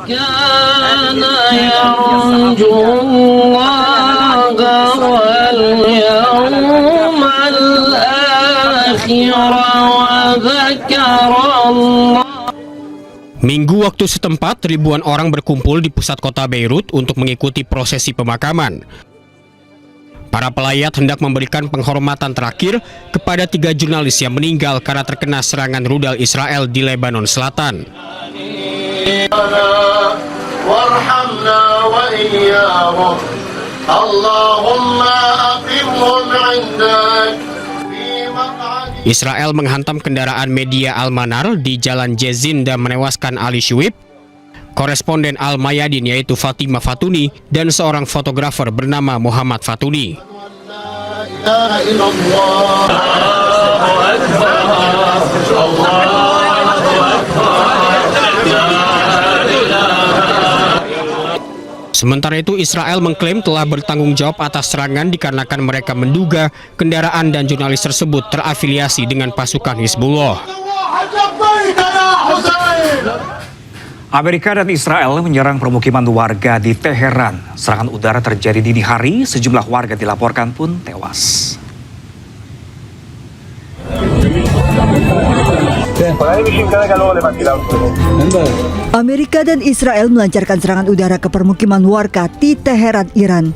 كان يرجو الله واليوم الآخر وذكر الله. Minggu waktu setempat, ribuan orang berkumpul di pusat kota Beirut untuk mengikuti prosesi pemakaman. Para pelayat hendak memberikan penghormatan terakhir kepada 3 jurnalis yang meninggal karena terkena serangan rudal Israel di Lebanon Selatan. Israel menghantam kendaraan media Al-Manar di Jalan Jezin dan menewaskan Ali Shuib, koresponden Al-Mayadin yaitu Fatimah Fatuni, dan seorang fotografer bernama Muhammad Fatuni. Sementara itu, Israel mengklaim telah bertanggung jawab atas serangan dikarenakan mereka menduga kendaraan dan jurnalis tersebut terafiliasi dengan pasukan Hizbullah. Amerika dan Israel menyerang permukiman warga di Teheran. Serangan udara terjadi dini hari, sejumlah warga dilaporkan pun tewas. Amerika dan Israel melancarkan serangan udara ke permukiman warga di Teheran, Iran.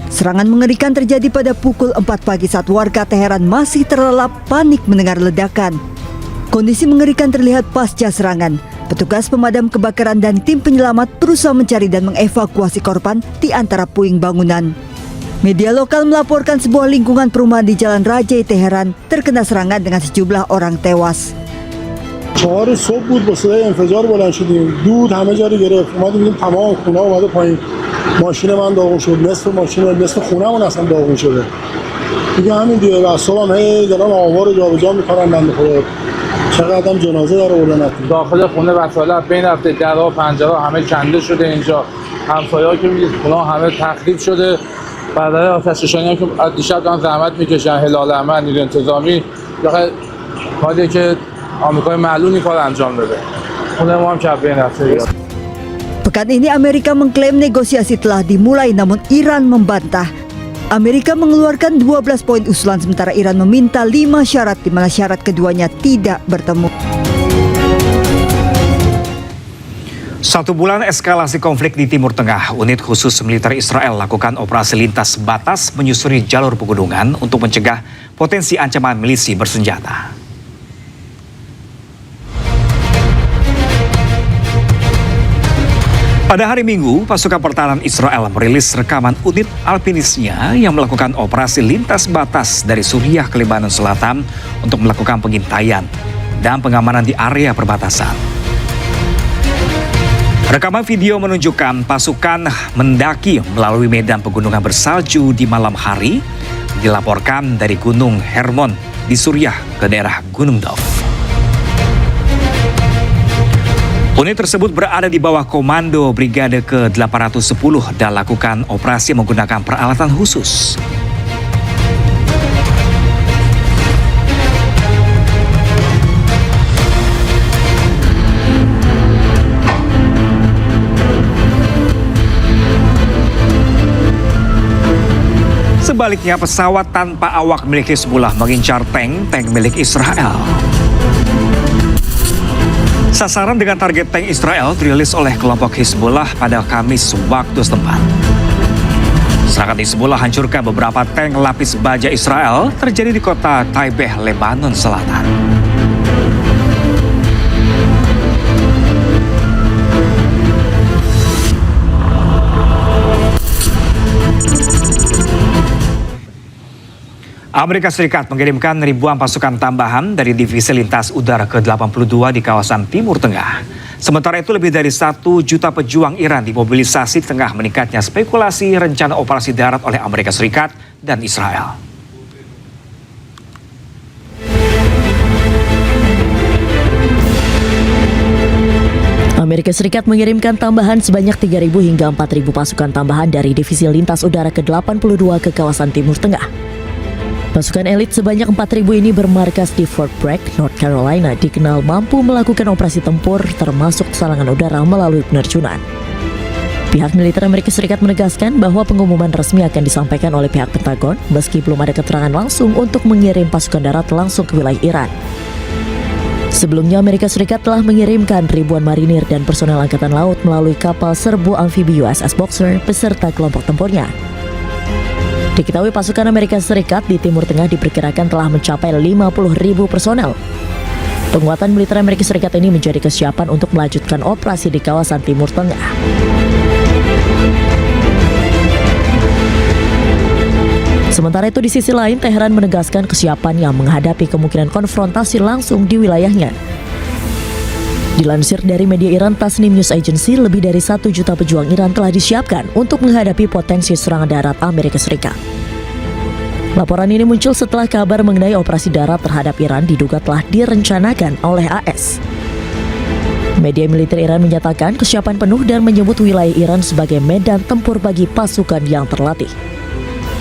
Serangan mengerikan terjadi pada pukul 4 pagi saat warga Teheran masih terlelap panik mendengar ledakan. Kondisi mengerikan terlihat pasca serangan. Petugas pemadam kebakaran dan tim penyelamat berusaha mencari dan mengevakuasi korban di antara puing bangunan. Media lokal melaporkan sebuah lingkungan perumahan di Jalan Raja Teheran terkena serangan dengan sejumlah orang tewas. 4 صبح بود با صدای انفجار بلند شدیم دود همه جا رو گرفت اومدیم دیدیم تمام خونه اومده پایین ماشین من داغون شد نصف خونه‌مون اصلا داغون شده دیگه همین دیگه اعصابم هی دارن آوار رو جابجا می‌کنن بنده خدا چقدر آدم جنازه داره اولنت داخل خونه وسایل بین رفته درها و پنجره‌ها همه کنده شده اینجا همسایه‌ها که می‌دید خونه همه تخریب شده برادر آتش‌نشانی که دیشب دارن زحمت می‌کشن هلال احمر نیروی انتظامی یا کاری که آمریکای معلومی کار انجام داده. خونه ما هم کف بین رفته. Pekan ini Amerika mengklaim negosiasi telah dimulai namun Iran membantah. Amerika mengeluarkan 12 poin usulan sementara Iran meminta 5 syarat di mana syarat keduanya tidak bertemu. 1 bulan eskalasi konflik di Timur Tengah, unit khusus militer Israel lakukan operasi lintas batas menyusuri jalur pegunungan untuk mencegah potensi ancaman milisi bersenjata. Pada hari Minggu, pasukan pertahanan Israel merilis rekaman unit alpinisnya yang melakukan operasi lintas batas dari Suriah ke Lebanon Selatan untuk melakukan pengintaian dan pengamanan di area perbatasan. Rekaman video menunjukkan pasukan mendaki melalui medan pegunungan bersalju di malam hari, dilaporkan dari Gunung Hermon di Suriah ke daerah Gunung Dov. Unit tersebut berada di bawah komando Brigade ke-810 dan lakukan operasi menggunakan peralatan khusus. Sebaliknya, pesawat tanpa awak milik Hizbullah mengincar tank milik Israel. Sasaran dengan target tank Israel dirilis oleh kelompok Hizbullah pada Kamis waktu setempat. Serangan Hizbullah hancurkan beberapa tank lapis baja Israel terjadi di kota Taibeh, Lebanon Selatan. Amerika Serikat mengirimkan ribuan pasukan tambahan dari Divisi Lintas Udara ke-82 di kawasan Timur Tengah. Sementara itu lebih dari 1 juta pejuang Iran dimobilisasi di tengah meningkatnya spekulasi rencana operasi darat oleh Amerika Serikat dan Israel. Amerika Serikat mengirimkan tambahan sebanyak 3.000 hingga 4.000 pasukan tambahan dari Divisi Lintas Udara ke-82 ke kawasan Timur Tengah. Pasukan elit sebanyak 4.000 ini bermarkas di Fort Bragg, North Carolina, dikenal mampu melakukan operasi tempur termasuk serangan udara melalui penerjunan. Pihak militer Amerika Serikat menegaskan bahwa pengumuman resmi akan disampaikan oleh pihak Pentagon meski belum ada keterangan langsung untuk mengirim pasukan darat langsung ke wilayah Iran. Sebelumnya Amerika Serikat telah mengirimkan ribuan marinir dan personel angkatan laut melalui kapal serbu amfibi USS Boxer beserta kelompok tempurnya. Diketahui pasukan Amerika Serikat di Timur Tengah diperkirakan telah mencapai 50.000 personel. Penguatan militer Amerika Serikat ini menjadi kesiapan untuk melanjutkan operasi di kawasan Timur Tengah. Sementara itu di sisi lain, Teheran menegaskan kesiapannya menghadapi kemungkinan konfrontasi langsung di wilayahnya. Dilansir dari media Iran Tasnim News Agency, lebih dari 1 juta pejuang Iran telah disiapkan untuk menghadapi potensi serangan darat Amerika Serikat. Laporan ini muncul setelah kabar mengenai operasi darat terhadap Iran diduga telah direncanakan oleh AS. Media militer Iran menyatakan kesiapan penuh dan menyebut wilayah Iran sebagai medan tempur bagi pasukan yang terlatih.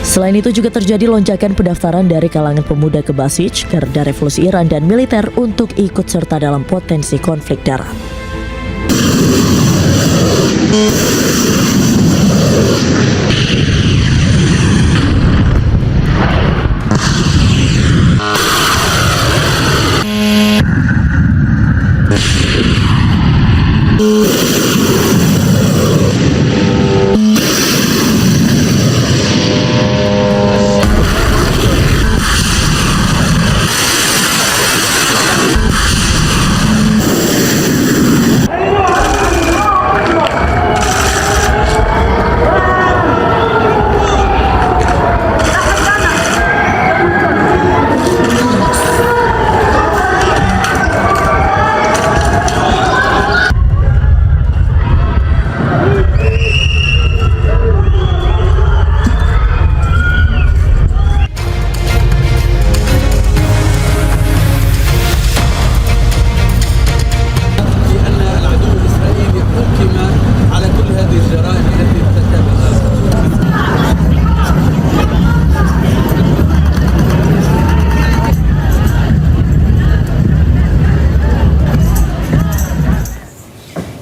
Selain itu juga terjadi lonjakan pendaftaran dari kalangan pemuda ke Basij, Garda Revolusi Iran dan militer untuk ikut serta dalam potensi konflik darat.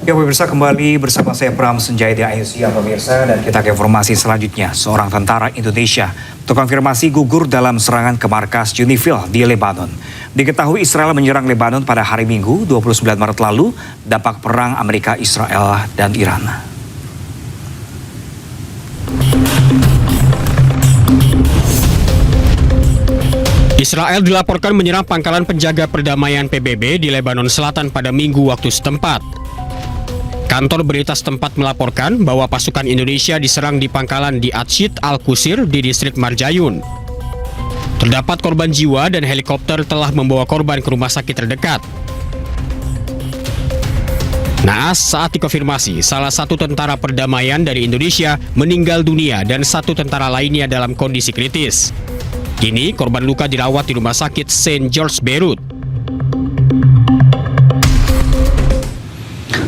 Ya pemirsa, kembali bersama saya Pram Senjaya Ayusia pemirsa, dan kita ke informasi selanjutnya. Seorang tentara Indonesia terkonfirmasi gugur dalam serangan ke markas Unifil di Lebanon. Diketahui Israel menyerang Lebanon pada hari Minggu 29 Maret lalu, dampak perang Amerika, Israel, dan Iran. Israel dilaporkan menyerang pangkalan penjaga perdamaian PBB di Lebanon Selatan pada Minggu waktu setempat. Kantor berita setempat melaporkan bahwa pasukan Indonesia diserang di pangkalan di Atshid Al-Qusir di distrik Marjayun. Terdapat korban jiwa dan helikopter telah membawa korban ke rumah sakit terdekat. Naas, saat dikonfirmasi, salah satu tentara perdamaian dari Indonesia meninggal dunia dan satu tentara lainnya dalam kondisi kritis. Kini korban luka dirawat di rumah sakit St. George Beirut.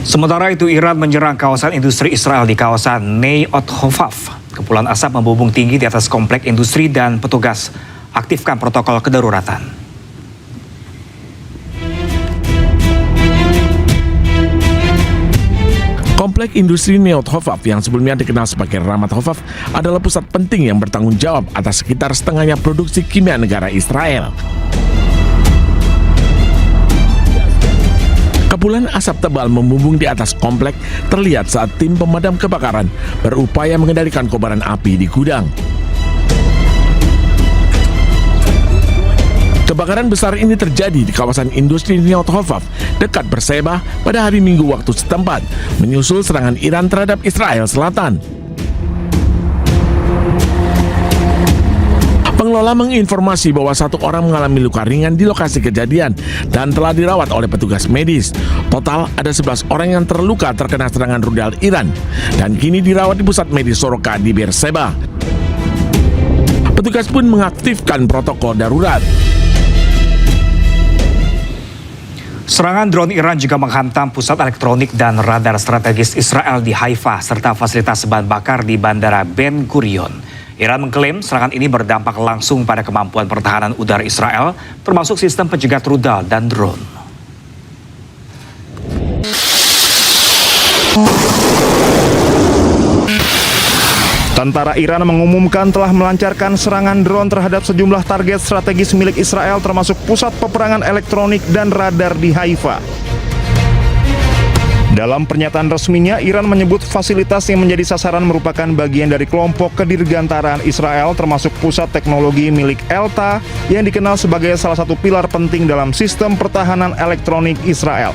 Sementara itu, Iran menyerang kawasan industri Israel di kawasan Neyot Hofaf. Kepulan asap membumbung tinggi di atas komplek industri dan petugas aktifkan protokol kedaruratan. Komplek industri Neyot Hofaf yang sebelumnya dikenal sebagai Ramat Hofaf adalah pusat penting yang bertanggung jawab atas sekitar setengahnya produksi kimia negara Israel. Kepulan asap tebal membumbung di atas komplek terlihat saat tim pemadam kebakaran berupaya mengendalikan kobaran api di gudang. Kebakaran besar ini terjadi di kawasan industri Neyot Hofaf dekat Berseba pada hari Minggu waktu setempat, menyusul serangan Iran terhadap Israel Selatan. Pengelola menginformasi bahwa satu orang mengalami luka ringan di lokasi kejadian dan telah dirawat oleh petugas medis. Total ada 11 orang yang terluka terkena serangan rudal Iran dan kini dirawat di pusat medis Soroka di Berseba. Petugas pun mengaktifkan protokol darurat. Serangan drone Iran juga menghantam pusat elektronik dan radar strategis Israel di Haifa serta fasilitas bahan bakar di Bandara Ben Gurion. Iran mengklaim serangan ini berdampak langsung pada kemampuan pertahanan udara Israel, termasuk sistem pencegat rudal dan drone. Tentara Iran mengumumkan telah melancarkan serangan drone terhadap sejumlah target strategis milik Israel termasuk pusat peperangan elektronik dan radar di Haifa. Dalam pernyataan resminya, Iran menyebut fasilitas yang menjadi sasaran merupakan bagian dari kelompok kedirgantaraan Israel termasuk pusat teknologi milik ELTA yang dikenal sebagai salah satu pilar penting dalam sistem pertahanan elektronik Israel.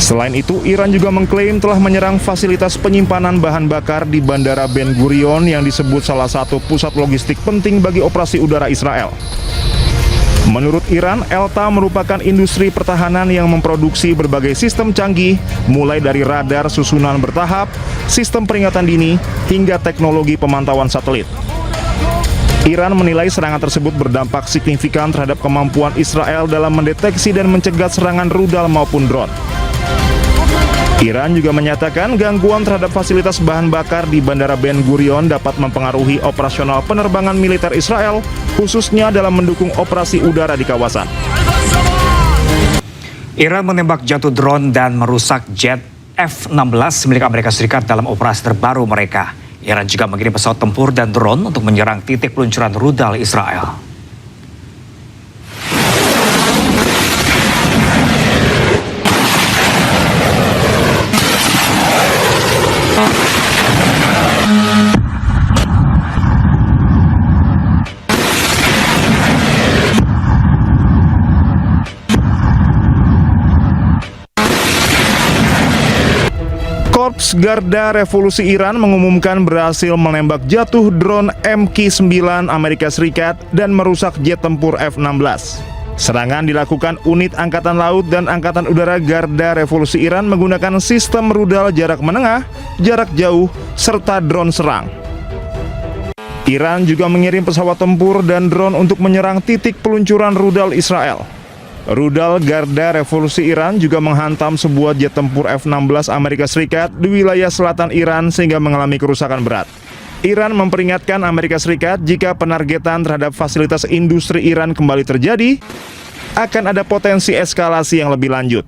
Selain itu, Iran juga mengklaim telah menyerang fasilitas penyimpanan bahan bakar di Bandara Ben Gurion yang disebut salah satu pusat logistik penting bagi operasi udara Israel. Menurut Iran, ELTA merupakan industri pertahanan yang memproduksi berbagai sistem canggih, mulai dari radar susunan bertahap, sistem peringatan dini, hingga teknologi pemantauan satelit. Iran menilai serangan tersebut berdampak signifikan terhadap kemampuan Israel dalam mendeteksi dan mencegat serangan rudal maupun drone. Iran juga menyatakan gangguan terhadap fasilitas bahan bakar di Bandara Ben Gurion dapat mempengaruhi operasional penerbangan militer Israel, khususnya dalam mendukung operasi udara di kawasan. Iran menembak jatuh drone dan merusak jet F-16 milik Amerika Serikat dalam operasi terbaru mereka. Iran juga mengirim pesawat tempur dan drone untuk menyerang titik peluncuran rudal Israel. Korps Garda Revolusi Iran mengumumkan berhasil menembak jatuh drone MQ-9 Amerika Serikat dan merusak jet tempur F-16. Serangan dilakukan unit Angkatan Laut dan Angkatan Udara Garda Revolusi Iran menggunakan sistem rudal jarak menengah, jarak jauh, serta drone serang. Iran juga mengirim pesawat tempur dan drone untuk menyerang titik peluncuran rudal Israel. Rudal Garda Revolusi Iran juga menghantam sebuah jet tempur F-16 Amerika Serikat di wilayah selatan Iran sehingga mengalami kerusakan berat. Iran memperingatkan Amerika Serikat jika penargetan terhadap fasilitas industri Iran kembali terjadi, akan ada potensi eskalasi yang lebih lanjut.